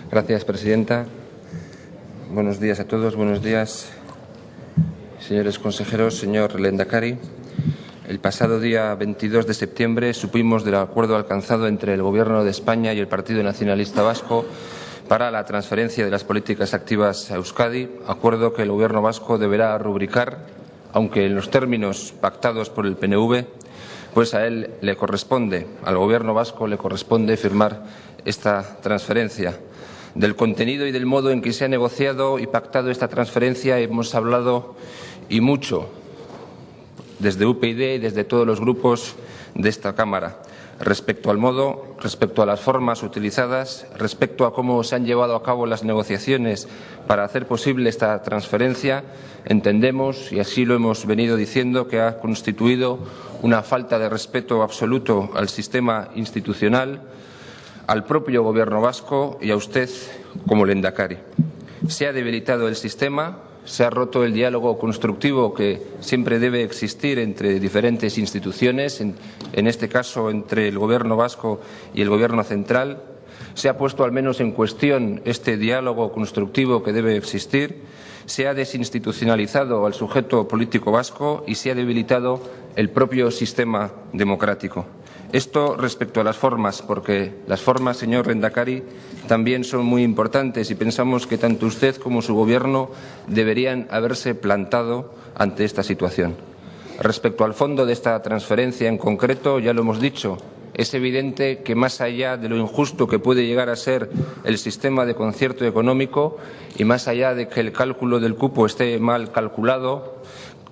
Gracias, presidenta. Buenos días a todos. Buenos días, señores consejeros, señor Lehendakari. El pasado día 22 de septiembre supimos del acuerdo alcanzado entre el Gobierno de España y el Partido Nacionalista Vasco para la transferencia de las políticas activas a Euskadi, acuerdo que el Gobierno vasco deberá rubricar, aunque en los términos pactados por el PNV, pues a él le corresponde, al Gobierno vasco le corresponde firmar esta transferencia. Del contenido y del modo en que se ha negociado y pactado esta transferencia hemos hablado y mucho, desde UPyD y desde todos los grupos de esta Cámara, respecto al modo, respecto a las formas utilizadas, respecto a cómo se han llevado a cabo las negociaciones para hacer posible esta transferencia. Entendemos, y así lo hemos venido diciendo, que ha constituido una falta de respeto absoluto al sistema institucional, al propio Gobierno vasco y a usted como Lehendakari. Se ha debilitado el sistema, se ha roto el diálogo constructivo que siempre debe existir entre diferentes instituciones, en este caso entre el Gobierno vasco y el Gobierno central. Se ha puesto al menos en cuestión este diálogo constructivo que debe existir. Se ha desinstitucionalizado al sujeto político vasco y se ha debilitado el propio sistema democrático. Esto respecto a las formas, porque las formas, señor Lehendakari, también son muy importantes y pensamos que tanto usted como su Gobierno deberían haberse plantado ante esta situación. Respecto al fondo de esta transferencia en concreto, ya lo hemos dicho, es evidente que más allá de lo injusto que puede llegar a ser el sistema de concierto económico y más allá de que el cálculo del cupo esté mal calculado,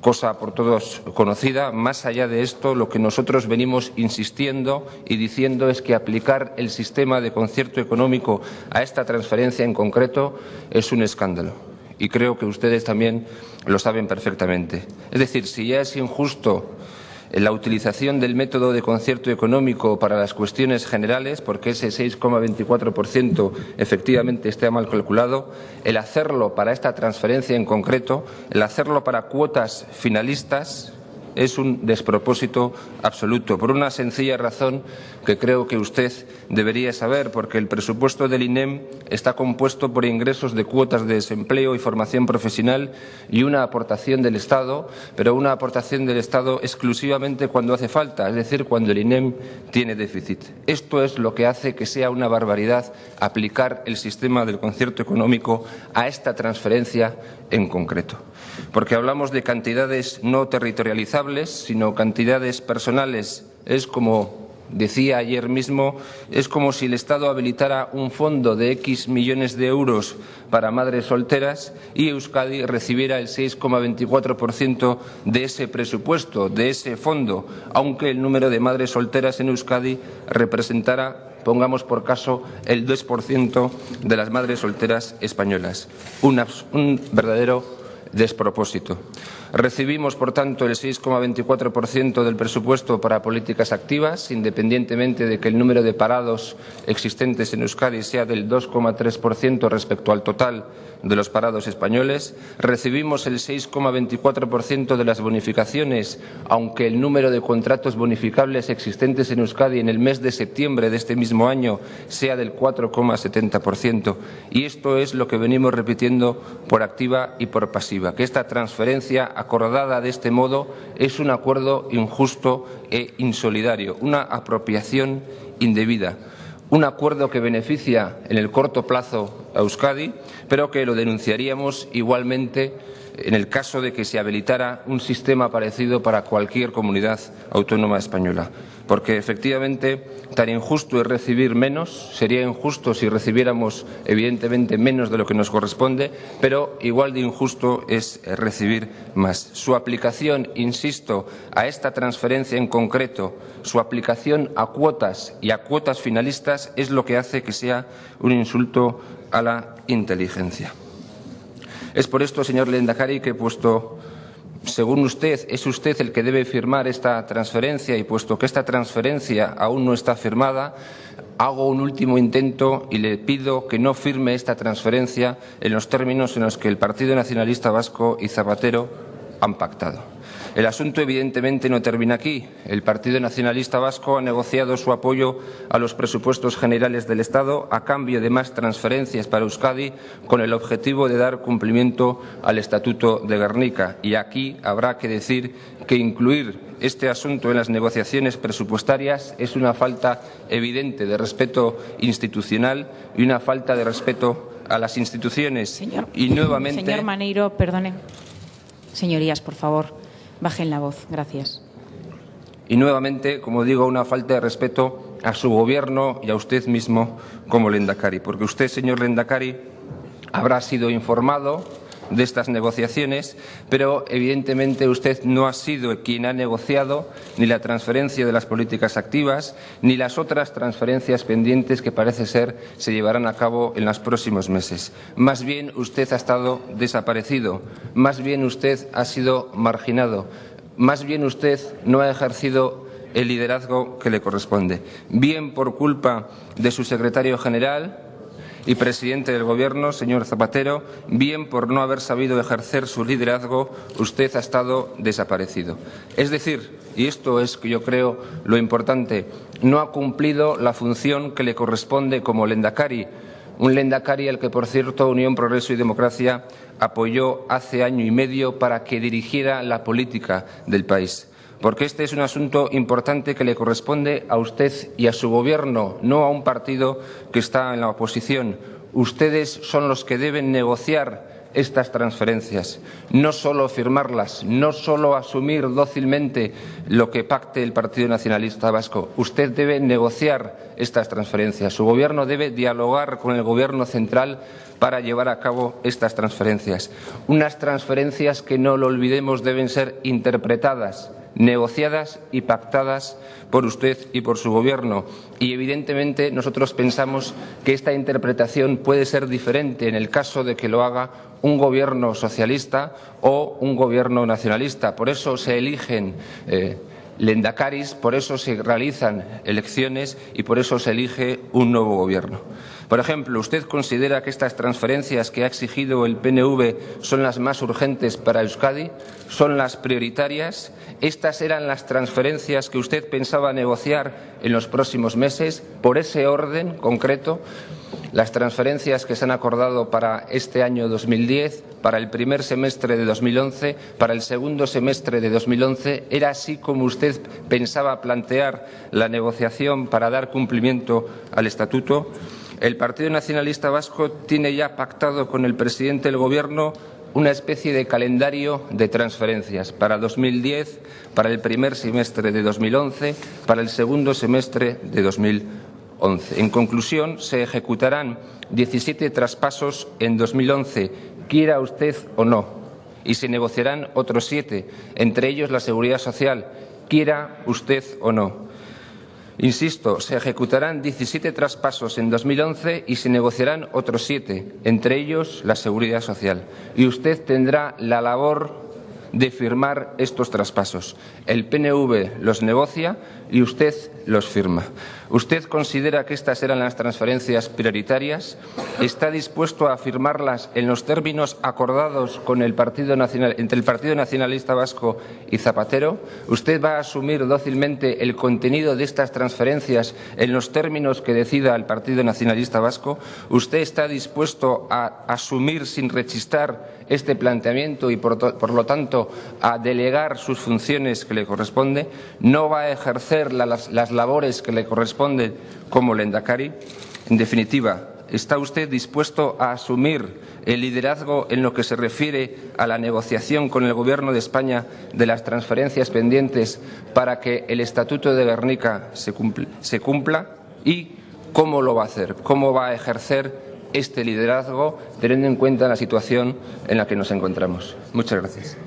cosa por todos conocida, más allá de esto, lo que nosotros venimos insistiendo y diciendo es que aplicar el sistema de concierto económico a esta transferencia en concreto es un escándalo. Y creo que ustedes también lo saben perfectamente. Es decir, si ya es injusto la utilización del método de concierto económico para las cuestiones generales, porque ese 6,24% efectivamente esté mal calculado, el hacerlo para esta transferencia en concreto, el hacerlo para cuotas finalistas, es un despropósito absoluto, por una sencilla razón que creo que usted debería saber, porque el presupuesto del INEM está compuesto por ingresos de cuotas de desempleo y formación profesional y una aportación del Estado, pero una aportación del Estado exclusivamente cuando hace falta, es decir, cuando el INEM tiene déficit. Esto es lo que hace que sea una barbaridad aplicar el sistema del concierto económico a esta transferencia en concreto. Porque hablamos de cantidades no territorializables, sino cantidades personales. Es como decía ayer mismo, es como si el Estado habilitara un fondo de X millones de euros para madres solteras y Euskadi recibiera el 6,24% de ese presupuesto, de ese fondo, aunque el número de madres solteras en Euskadi representara, pongamos por caso, el 2% de las madres solteras españolas. Un verdadero despropósito. Recibimos, por tanto, el 6,24% del presupuesto para políticas activas, independientemente de que el número de parados existentes en Euskadi sea del 2,3% respecto al total de los parados españoles. Recibimos el 6,24% de las bonificaciones, aunque el número de contratos bonificables existentes en Euskadi en el mes de septiembre de este mismo año sea del 4,70%. Y esto es lo que venimos repitiendo por activa y por pasiva, que esta transferencia acordada de este modo es un acuerdo injusto e insolidario, una apropiación indebida. Un acuerdo que beneficia en el corto plazo a Euskadi, pero que lo denunciaríamos igualmente en el caso de que se habilitara un sistema parecido para cualquier comunidad autónoma española. Porque efectivamente tan injusto es recibir menos, sería injusto si recibiéramos evidentemente menos de lo que nos corresponde, pero igual de injusto es recibir más. Su aplicación, insisto, a esta transferencia en concreto, su aplicación a cuotas y a cuotas finalistas es lo que hace que sea un insulto a la inteligencia. Es por esto, señor Lehendakari, que puesto, según usted, es usted el que debe firmar esta transferencia y puesto que esta transferencia aún no está firmada, hago un último intento y le pido que no firme esta transferencia en los términos en los que el Partido Nacionalista Vasco y Zapatero han pactado. El asunto, evidentemente, no termina aquí. El Partido Nacionalista Vasco ha negociado su apoyo a los presupuestos generales del Estado a cambio de más transferencias para Euskadi, con el objetivo de dar cumplimiento al Estatuto de Gernika. Y aquí habrá que decir que incluir este asunto en las negociaciones presupuestarias es una falta evidente de respeto institucional y una falta de respeto a las instituciones. Señor Maneiro, perdone. Señorías, por favor. Bajen la voz. Gracias. Y nuevamente, como digo, una falta de respeto a su Gobierno y a usted mismo como Lehendakari. Porque usted, señor Lehendakari, habrá sido informado de estas negociaciones, pero evidentemente usted no ha sido quien ha negociado ni la transferencia de las políticas activas ni las otras transferencias pendientes que parece ser se llevarán a cabo en los próximos meses. Más bien usted ha estado desaparecido, más bien usted ha sido marginado, más bien usted no ha ejercido el liderazgo que le corresponde, bien por culpa de su secretario general y presidente del Gobierno, señor Zapatero, bien por no haber sabido ejercer su liderazgo, usted ha estado desaparecido. Es decir, y esto es, yo creo, lo importante, no ha cumplido la función que le corresponde como Lehendakari, un Lehendakari al que, por cierto, Unión, Progreso y Democracia apoyó hace año y medio para que dirigiera la política del país. Porque este es un asunto importante que le corresponde a usted y a su Gobierno, no a un partido que está en la oposición. Ustedes son los que deben negociar estas transferencias, no solo firmarlas, no solo asumir dócilmente lo que pacte el Partido Nacionalista Vasco. Usted debe negociar estas transferencias. Su Gobierno debe dialogar con el Gobierno central para llevar a cabo estas transferencias. Unas transferencias que, no lo olvidemos, deben ser interpretadas, negociadas y pactadas por usted y por su Gobierno. Y, evidentemente, nosotros pensamos que esta interpretación puede ser diferente en el caso de que lo haga un Gobierno socialista o un Gobierno nacionalista. Por eso se eligen lehendakaris, por eso se realizan elecciones y por eso se elige un nuevo Gobierno. Por ejemplo, ¿usted considera que estas transferencias que ha exigido el PNV son las más urgentes para Euskadi? ¿Son las prioritarias? ¿Estas eran las transferencias que usted pensaba negociar en los próximos meses? ¿Por ese orden concreto? Las transferencias que se han acordado para este año 2010, para el primer semestre de 2011, para el segundo semestre de 2011, ¿era así como usted pensaba plantear la negociación para dar cumplimiento al Estatuto? El Partido Nacionalista Vasco tiene ya pactado con el presidente del Gobierno una especie de calendario de transferencias para 2010, para el primer semestre de 2011, para el segundo semestre de 2011. En conclusión, se ejecutarán 17 traspasos en 2011, quiera usted o no, y se negociarán otros 7, entre ellos la Seguridad Social, quiera usted o no. Insisto, se ejecutarán 17 traspasos en 2011 y se negociarán otros 7, entre ellos la Seguridad Social. Y usted tendrá la labor de firmar estos traspasos. El PNV los negocia y usted los firma. ¿Usted considera que estas eran las transferencias prioritarias? ¿Está dispuesto a firmarlas en los términos acordados con el entre el Partido Nacionalista Vasco y Zapatero? ¿Usted va a asumir dócilmente el contenido de estas transferencias en los términos que decida el Partido Nacionalista Vasco? ¿Usted está dispuesto a asumir sin rechistar este planteamiento y, por lo tanto, a delegar sus funciones que le corresponde? ¿No va a ejercer las labores que le corresponden como Lehendakari? En definitiva, ¿está usted dispuesto a asumir el liderazgo en lo que se refiere a la negociación con el Gobierno de España de las transferencias pendientes para que el Estatuto de Gernika se cumpla? ¿Y cómo lo va a hacer? ¿Cómo va a ejercer este liderazgo teniendo en cuenta la situación en la que nos encontramos? Muchas gracias.